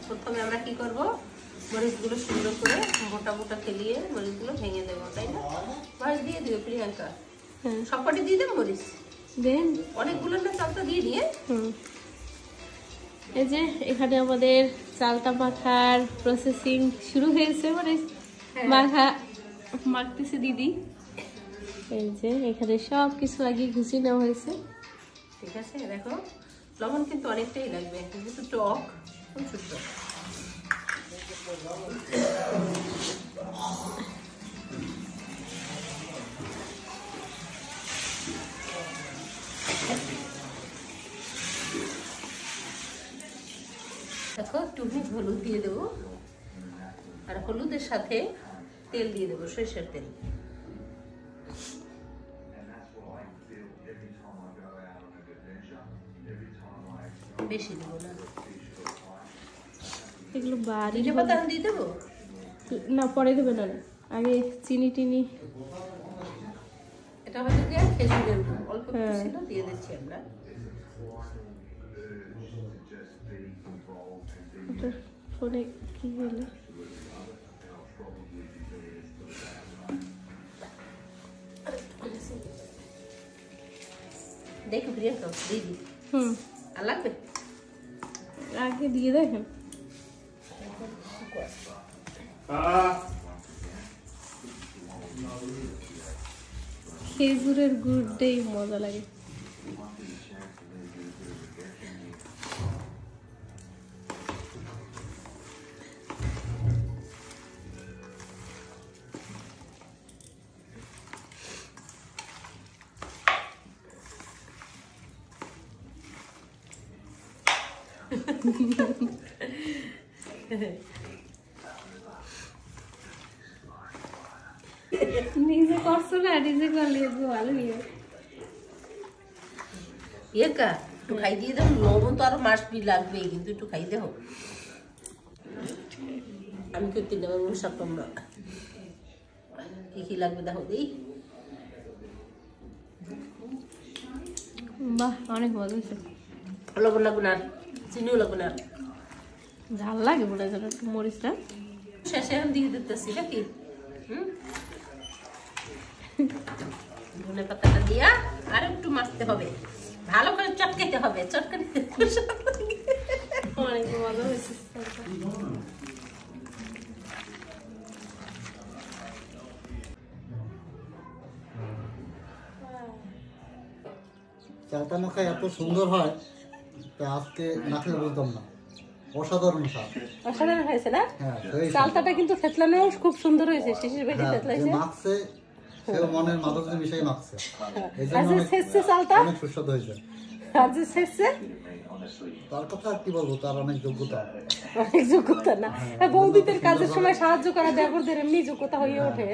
প্রথমে আমরা কি করব, মরিচগুলো সুন্দর করে গোটা গোটা ফেলিয়ে মরিচগুলো ভেঙে দেবো, তাই না? মরিচ দিয়ে দিও প্রিয়াঙ্কা। সবকটি দিয়ে দেবো মরিচ, দেন অনেকগুলো না চালটা দিয়ে দিয়ে। এই যে এখানে আমাদের চালটা মাখার প্রসেসিং শুরু হয়েছে, মানে মাখতেছে দিদি। এই যে এখানে সব কিছু আগে ঘুষিয়ে নেওয়া হয়েছে। ঠিক আছে, দেখো লবণ কিন্তু অনেকটাই লাগবে, যেহেতু টক, প্রচুর টক। দেখো একটু হলুদ দিয়ে দেবো, আর হলুদের সাথে তেল দিয়ে দেবো, সরিষার তেল। বেশি দেবো না, এগুলো বাড়ি পাতা দিয়ে দেবো না, পরে দেবে না, আগে চিনি টিনি। এটা হচ্ছে যে খেজুরের গুড় অল্প ছিল, দিয়ে দিচ্ছি আমরা। ফোনে কি হলো? দেখো প্রিয়াঙ্কা, দিদি আর লাগবে, আগে দিয়ে দেখেন। খেজুরের গুড়টাই মজা লাগে। নিজে করছো না, নিজে করলে ভালো। প্রিয়াঙ্কা একটু খাই দিয়ে দাও, লবণ তো আরো মাসবি লাগবে, কিন্তু একটু খাই দেবো। আমি করতে দেবো সব, তোমরা কি কি লাগবে দেখো দিই। বাহ, অনেক মজা হয়েছে। লবণ লাগবে না, চিনিও লাগবে না, ঝাল লাগে বলে একটু মরিচটা শেষে এখন দিয়ে দিতেছি নাকি। ধনে পাতাটা দিয়া আর একটু মাখতে হবে, ভালো করে চটকাতে হবে, চটকাতে অনেক মজা হয়েছে। চালটা মাখা এত সুন্দর হয়, আজকে না খেলে বলতাম না। অসাধারণ স্বাদ, অসাধারণ হয়েছে না? হ্যাঁ। চালটাটা কিন্তু থেতলানো খুব সুন্দর হয়েছে, শিশির বেটে থেতলাইছে। মাখছে সেও মনের মাধুর্য মিশাই মাখছে, এই আর যে শেষে চালটা অনেক সুস্বাদু হয়েছে। আর যে শেষে তার কথা আর কি বলবো, তার অনেক যোগ্যতা, অনেক যোগ্যতা না, বৌদিদের কাজের সময় সাহায্য করা দেবরদের এমনি যোগ্যতা হয়ে ওঠে।